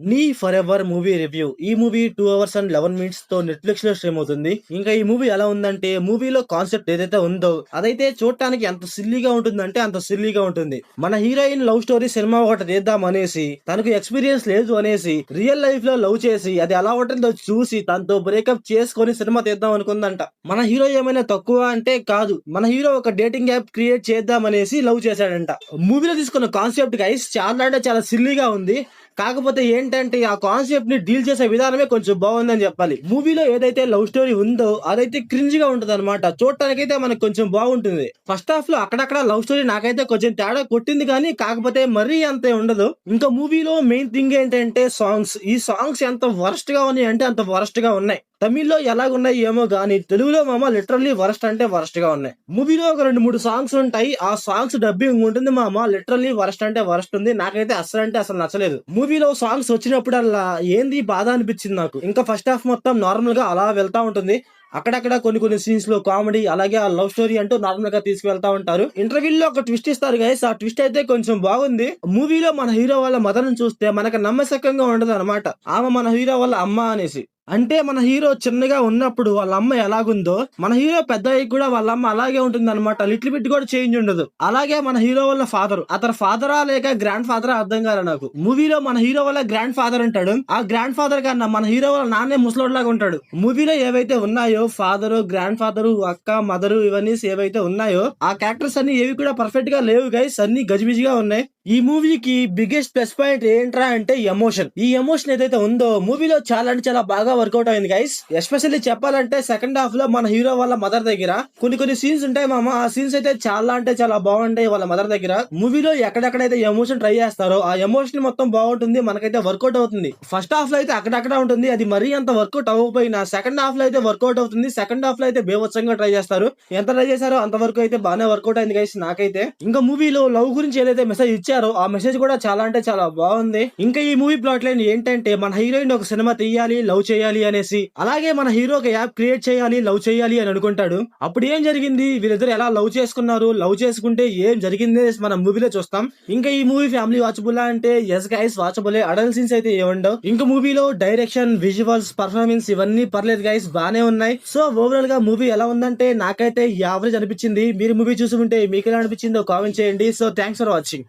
నీ for ever movie review. ఈ movie 2 hours and 11 minutes తో నెట్‌ఫ్లిక్స్ లో స్ట్రీమ్ అవుతుంది. ఇంకా ఈ మూవీ ఎలా ఉందంటే, మూవీలో కాన్సెప్ట్ ఏదైతే ఉందో అదైతే చూడటానికి ఎంత సిల్లీగా ఉంటుందంటే అంత సిల్లీగా ఉంటుంది. మన హీరోయిన్ లవ్ స్టోరీ సినిమా ఒకటి తీద్దాం అనేసి, తనకు ఎక్స్పీరియన్స్ లేదు అనేసి, రియల్ లైఫ్ లో లవ్ చేసి అది ఎలా ఉంటుందో చూసి తనతో బ్రేకప్ చేసుకొని సినిమా తీద్దాం అనుకుందంట. మన హీరో ఏమైనా తక్కువ అంటే కాదు. మన హీరో ఒక డేటింగ్ యాప్ క్రియేట్ చేద్దాం అనేసి లవ్ చేశాడంట. మూవీలో తీసుకున్న కాన్సెప్ట్ గైస్ చాలా అంటే చాలా సిల్లీగా ఉంది. కాకపోతే ఏంటంటే ఆ కాన్సెప్ట్ ని డీల్ చేసే విధానమే కొంచెం బాగుందని చెప్పాలి. మూవీలో ఏదైతే లవ్ స్టోరీ ఉందో అదైతే క్రింజ్ గా ఉంటది అనమాట. చూడటానికైతే మనకు కొంచెం బాగుంటుంది. ఫస్ట్ హాఫ్ లో అక్కడక్కడ లవ్ స్టోరీ నాకైతే కొంచెం తేడా కొట్టింది, కానీ కాకపోతే మరీ అంతే ఉండదు. ఇంకా మూవీలో మెయిన్ థింగ్ ఏంటంటే సాంగ్స్. ఈ సాంగ్స్ ఎంత వరస్ట్ గా ఉన్నాయి అంటే అంత వరస్ట్ గా ఉన్నాయి. తమిళ్లో ఎలాగున్నాయి ఏమో గానీ తెలుగులో మామ లిటరల్లీ వరస్ట్ అంటే వరస్ట్ గా ఉన్నాయి. మూవీలో ఒక 2-3 సాంగ్స్ ఉంటాయి. ఆ సాంగ్స్ డబ్బింగ్ ఉంటుంది మామ. లిటరల్లీ వరస్ట్ అంటే వరస్ట్ ఉంది. నాకైతే అసలు అంటే అసలు నచ్చలేదు. మూవీలో సాంగ్స్ వచ్చినప్పుడల్లా ఏంది బాధ అనిపించింది నాకు. ఇంకా ఫస్ట్ హాఫ్ మొత్తం నార్మల్ గా అలా వెళ్తా ఉంటుంది. అక్కడక్కడ కొన్ని సీన్స్ లో కామెడీ, అలాగే ఆ లవ్ స్టోరీ అంటూ నార్మల్ గా తీసుకువెళ్తా ఉంటారు. ఇంటర్వ్యూలో ఒక ట్విస్ట్ ఇస్తారు గైస్. ఆ ట్విస్ట్ అయితే కొంచెం బాగుంది. మూవీలో మన హీరో వాళ్ళ మదర్ ని చూస్తే మనకు నమ్మశక్యంగా ఉండదు అనమాట. ఆమె మన హీరో వాళ్ళ అమ్మ అనేసి. అంటే మన హీరో చిన్నగా ఉన్నప్పుడు వాళ్ళ అమ్మ ఎలాగుందో, మన హీరో పెద్ద అయ్యి కూడా వాళ్ళ అమ్మ అలాగే ఉంటుంది అనమాట. లిటిల్ బిట్ కూడా చేంజ్ ఉండదు. అలాగే మన హీరో వాళ్ళ ఫాదర్, అతని ఫాదరా లేక గ్రాండ్ ఫాదరా అర్థం కాలే నాకు. మూవీలో మన హీరో వాళ్ళ గ్రాండ్ ఫాదర్ అంటాడు. ఆ గ్రాండ్ ఫాదర్ కన్నా మన హీరో వాళ్ళ నాన్నే ముసలోడ్లాగా ఉంటాడు. మూవీలో ఏవైతే ఉన్నాయో ఫాదరు, గ్రాండ్ ఫాదరు, అక్క, మదరు, ఇవన్నీ ఏవైతే ఉన్నాయో ఆ క్యారెక్టర్స్ అన్ని ఏవి కూడా పర్ఫెక్ట్ గా లేవు గైస్. అన్ని గజిబిజిగా ఉన్నాయి. ఈ మూవీకి బిగ్గెస్ట్ ప్లస్ పాయింట్ ఏంట్రా అంటే ఎమోషన్. ఈ ఎమోషన్ ఏదైతే ఉందో మూవీలో చాలా అంటే చాలా బాగా వర్కౌట్ అయింది గైస్. ఎస్పెషల్లీ చెప్పాలంటే సెకండ్ హాఫ్ లో మన హీరో వాళ్ళ మదర్ దగ్గర కొన్ని సీన్స్ ఉంటాయి మామ. ఆ సీన్స్ అయితే చాలా అంటే చాలా బాగుంటాయి వాళ్ళ మదర్ దగ్గర. మూవీలో ఎక్కడెక్కడైతే ఎమోషన్ ట్రై చేస్తారో ఆ ఎమోషన్ మొత్తం బాగుంటుంది, మనకైతే వర్కౌట్ అవుతుంది. ఫస్ట్ హాఫ్ లో అయితే అక్కడక్కడ ఉంటుంది, అది మరీ అంత వర్కౌట్ అవ్వకపోయినా సెకండ్ హాఫ్ లో అయితే వర్కౌట్ అవుతుంది. సెకండ్ హాఫ్ లో అయితే బేవత్సంగా ట్రై చేస్తారు. ఎంత ట్రై చేశారో అంతవరకు అయితే బాగానే వర్కౌట్ అయింది గైస్ నాకైతే. ఇంకా మూవీలో లవ్ గురించి ఏదైతే మెసేజ్ ఇచ్చారో ఆ మెసేజ్ కూడా చాలా అంటే చాలా బాగుంది. ఇంకా ఈ మూవీ ప్లాట్ లైన్ ఏంటంటే, మన హీరోయిన్ ఒక సినిమా తీయాలి, లవ్ చేయాలి అనేసి, అలాగే మన హీరో ఒక యాప్ క్రియేట్ చేయాలి, లవ్ చేయాలి అని అనుకుంటాడు. అప్పుడు ఏం జరిగింది, వీళ్ళిద్దరు ఎలా లవ్ చేసుకున్నారు, లవ్ చేసుకుంటే ఏం జరిగింది మనం మూవీలో చూస్తాం. ఇంకా ఈ మూవీ ఫ్యామిలీ వాచబుల్ అంటే ఎస్ గైస్ వాచబులే. అడల్ట్ సీన్స్ అయితే ఏముండవు. ఇంకా మూవీలో డైరెక్షన్, విజువల్స్, పర్ఫార్మెన్స్ ఇవన్నీ పర్లేదు గైస్, బానే ఉన్నాయి. సో ఓవరాల్ గా మూవీ ఎలా ఉందంటే నాకైతే యావరేజ్ అనిపించింది. మీరు మూవీ చూసుకుంటే మీకు ఎలా అనిపించిందో కామెంట్ చేయండి. So thanks for watching.